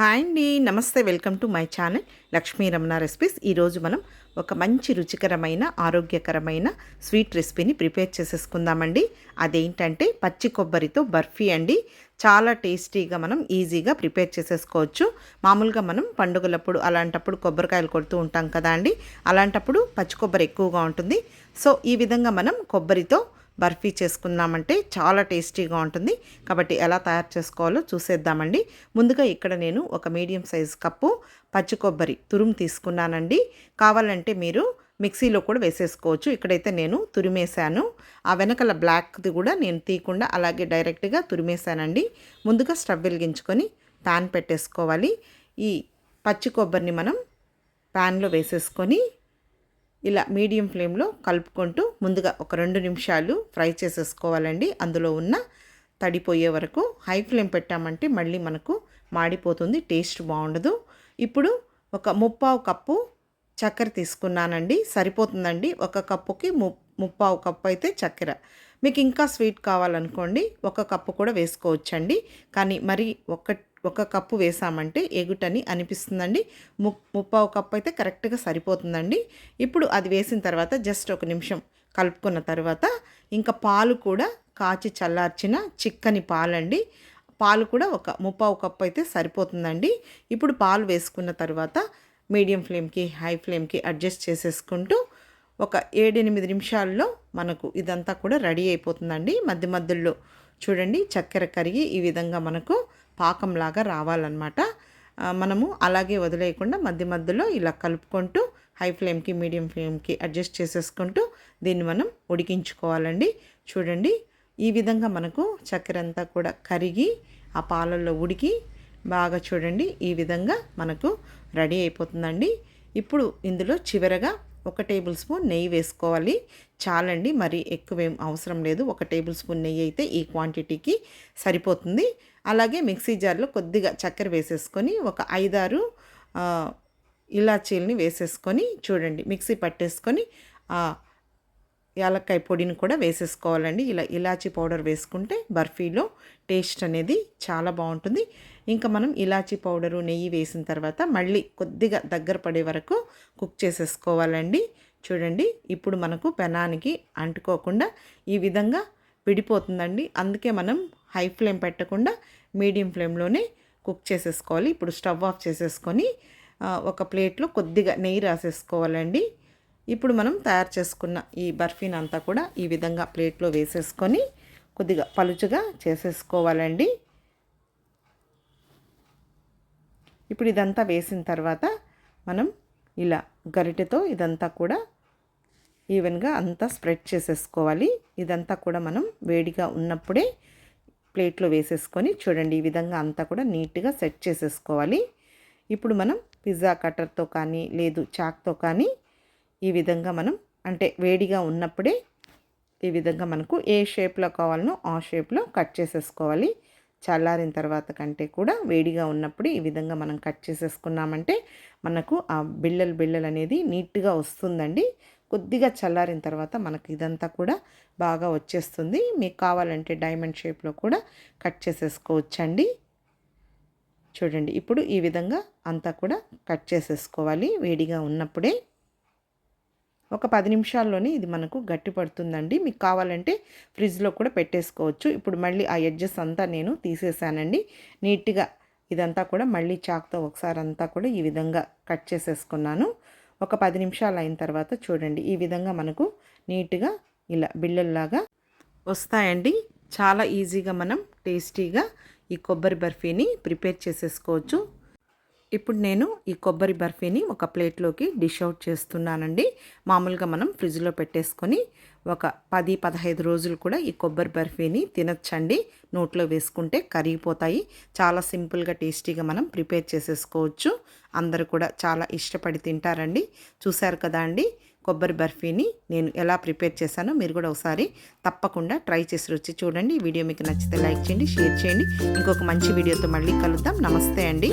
Hi అండి, నమస్తే. Welcome to my channel Lakshmi Ramana recipes. ఈరోజు మనం ఒక మంచి రుచికరమైన ఆరోగ్యకరమైన స్వీట్ రెసిపీని ప్రిపేర్ చేసేసుకుందామండి. అదేంటంటే పచ్చి కొబ్బరితో బర్ఫీ అండి. చాలా టేస్టీగా మనం ఈజీగా ప్రిపేర్ చేసేసుకోవచ్చు. మామూలుగా మనం పండుగలప్పుడు అలాంటప్పుడు కొబ్బరికాయలు కొడుతూ ఉంటాం కదా అండి, అలాంటప్పుడు పచ్చి కొబ్బరి ఎక్కువగా ఉంటుంది. సో ఈ విధంగా మనం కొబ్బరితో బర్ఫీ చేసుకున్నామంటే చాలా టేస్టీగా ఉంటుంది. కాబట్టి ఎలా తయారు చేసుకోవాలో చూసేద్దామండి. ముందుగా ఇక్కడ నేను ఒక మీడియం సైజ్ కప్పు పచ్చి కొబ్బరి తురుము తీసుకున్నానండి. కావాలంటే మీరు మిక్సీలో కూడా వేసేసుకోవచ్చు. ఇక్కడైతే నేను తురిమేశాను. ఆ వెనకల బ్లాక్ది కూడా నేను తీయకుండా అలాగే డైరెక్ట్గా తురిమేశానండి. ముందుగా స్టవ్ వెలిగించుకొని ప్యాన్ పెట్టేసుకోవాలి. ఈ పచ్చి కొబ్బరిని మనం ప్యాన్లో వేసేసుకొని ఇలా మీడియం ఫ్లేమ్లో కలుపుకుంటూ ముందుగా ఒక 2 నిమిషాలు ఫ్రై చేసేసుకోవాలండి. అందులో ఉన్న తడిపోయే వరకు. హై ఫ్లేమ్ పెట్టామంటే మళ్ళీ మనకు మాడిపోతుంది, టేస్ట్ బాగుండదు. ఇప్పుడు ఒక 3/4 కప్పు చక్కెర తీసుకున్నానండి, సరిపోతుందండి. ఒక కప్పుకి 3/4 కప్పు అయితే చక్కెర. మీకు ఇంకా స్వీట్ కావాలనుకోండి 1 కప్పు కూడా వేసుకోవచ్చండి. కానీ మరి ఒక కప్పు వేసామంటే ఎగుటని అనిపిస్తుందండి. 3/4 కప్పు అయితే కరెక్ట్గా సరిపోతుందండి. ఇప్పుడు అది వేసిన తర్వాత జస్ట్ 1 నిమిషం కలుపుకున్న తర్వాత ఇంకా పాలు కూడా కాచి చల్లార్చిన చిక్కని పాలండి. పాలు కూడా ఒక 3/4 కప్పు అయితే సరిపోతుందండి. ఇప్పుడు పాలు వేసుకున్న తర్వాత మీడియం ఫ్లేమ్కి హై ఫ్లేమ్కి అడ్జస్ట్ చేసేసుకుంటూ ఒక 7-8 నిమిషాల్లో మనకు ఇదంతా కూడా రెడీ అయిపోతుందండి. మధ్య మధ్యలో చూడండి చక్కెర కరిగి ఈ విధంగా మనకు పాకంలాగా రావాలన్నమాట. మనము అలాగే వదిలేయకుండా మధ్య మధ్యలో ఇలా కలుపుకుంటూ హై ఫ్లేమ్కి మీడియం ఫ్లేమ్కి అడ్జస్ట్ చేసేసుకుంటూ దీన్ని మనం ఉడికించుకోవాలండి. చూడండి ఈ విధంగా మనకు చక్కెర అంతా కూడా కరిగి ఆ పాలల్లో ఉడికి బాగా చూడండి ఈ విధంగా మనకు రెడీ అయిపోతుందండి. ఇప్పుడు ఇందులో చివరగా 1 టేబుల్ స్పూన్ నెయ్యి వేసుకోవాలి. చాలండి, మరి ఎక్కువేం అవసరం లేదు. 1 టేబుల్ స్పూన్ నెయ్యి అయితే ఈ క్వాంటిటీకి సరిపోతుంది. అలాగే మిక్సీ జార్లో కొద్దిగా చక్కెర వేసేసుకొని ఒక 5-6 ఇలాచీలని వేసేసుకొని చూడండి మిక్సీ పట్టేసుకొని యాలక్కాయ పొడిని కూడా వేసేసుకోవాలండి. ఇలా ఇలాచీ పౌడర్ వేసుకుంటే బర్ఫీలో టేస్ట్ అనేది చాలా బాగుంటుంది. ఇంకా మనం ఇలాచీ పౌడరు నెయ్యి వేసిన తర్వాత మళ్ళీ కొద్దిగా దగ్గర పడే వరకు కుక్ చేసేసుకోవాలండి. చూడండి ఇప్పుడు మనకు పెనానికి అంటుకోకుండా ఈ విధంగా విడిపోతుందండి. అందుకే మనం హై ఫ్లేమ్ పెట్టకుండా మీడియం ఫ్లేమ్లోనే కుక్ చేసేసుకోవాలి. ఇప్పుడు స్టవ్ ఆఫ్ చేసేసుకొని ఒక ప్లేట్లో కొద్దిగా నెయ్యి రాసేసుకోవాలండి. ఇప్పుడు మనం తయారు చేసుకున్న ఈ బర్ఫీని అంతా కూడా ఈ విధంగా ప్లేట్లో వేసేసుకొని కొద్దిగా పలుచగా చేసేసుకోవాలండి. ఇప్పుడు ఇదంతా వేసిన తర్వాత మనం ఇలా గరిటెతో ఇదంతా కూడా ఈవెన్గా అంతా స్ప్రెడ్ చేసేసుకోవాలి. ఇదంతా కూడా మనం వేడిగా ఉన్నప్పుడే ప్లేట్లో వేసేసుకొని చూడండి ఈ విధంగా అంతా కూడా నీట్గా సెట్ చేసేసుకోవాలి. ఇప్పుడు మనం పిజ్జా కట్టర్తో కానీ లేదు చాక్తో కానీ ఈ విధంగా మనం అంటే వేడిగా ఉన్నప్పుడే ఈ విధంగా మనకు ఏ షేప్లో కావాలనో ఆ షేప్లో కట్ చేసేసుకోవాలి. చల్లారిన తర్వాత కంటే కూడా వేడిగా ఉన్నప్పుడు ఈ విధంగా మనం కట్ చేసేసుకున్నామంటే మనకు ఆ బిళ్ళలు అనేది నీట్గా వస్తుందండి. కొద్దిగా చల్లారిన తర్వాత మనకు ఇదంతా కూడా బాగా వచ్చేస్తుంది. మీకు కావాలంటే డైమండ్ షేప్లో కూడా కట్ చేసేసుకోవచ్చండి. చూడండి ఇప్పుడు ఈ విధంగా అంతా కూడా కట్ చేసేసుకోవాలి వేడిగా ఉన్నప్పుడే. ఒక 10 నిమిషాల్లోనే ఇది మనకు గట్టి పడుతుందండి. మీకు కావాలంటే ఫ్రిడ్జ్లో కూడా పెట్టేసుకోవచ్చు. ఇప్పుడు మళ్ళీ ఆ ఎడ్జెస్ అంతా నేను తీసేసానండి. నీట్గా ఇదంతా కూడా మళ్ళీ చాక్తో ఒకసారి అంతా కూడా ఈ విధంగా కట్ చేసేసుకున్నాను. ఒక 10 నిమిషాలు అయిన తర్వాత చూడండి ఈ విధంగా మనకు నీట్గా ఇలా బిళ్ళల్లాగా వస్తాయండి. చాలా ఈజీగా మనం టేస్టీగా ఈ కొబ్బరి బర్ఫీని ప్రిపేర్ చేసేసుకోవచ్చు. ఇప్పుడు నేను ఈ కొబ్బరి బర్ఫీని ఒక ప్లేట్లోకి డిష్ అవుట్ చేస్తున్నానండి. మామూలుగా మనం ఫ్రిడ్జ్లో పెట్టేసుకొని ఒక 10-15 రోజులు కూడా ఈ కొబ్బరి బర్ఫీని తినచ్చండి. నోట్లో వేసుకుంటే కరిగిపోతాయి. చాలా సింపుల్గా టేస్టీగా మనం ప్రిపేర్ చేసేసుకోవచ్చు. అందరూ కూడా చాలా ఇష్టపడి తింటారండి. చూశారు కదా అండి కొబ్బరి బర్ఫీని నేను ఎలా ప్రిపేర్ చేశానో మీరు కూడా ఒకసారి తప్పకుండా ట్రై చేసి రుచి చూడండి. ఈ వీడియో మీకు నచ్చితే లైక్ చేయండి, షేర్ చేయండి. ఇంకొక మంచి వీడియోతో మళ్ళీ కలుద్దాం. నమస్తే అండి.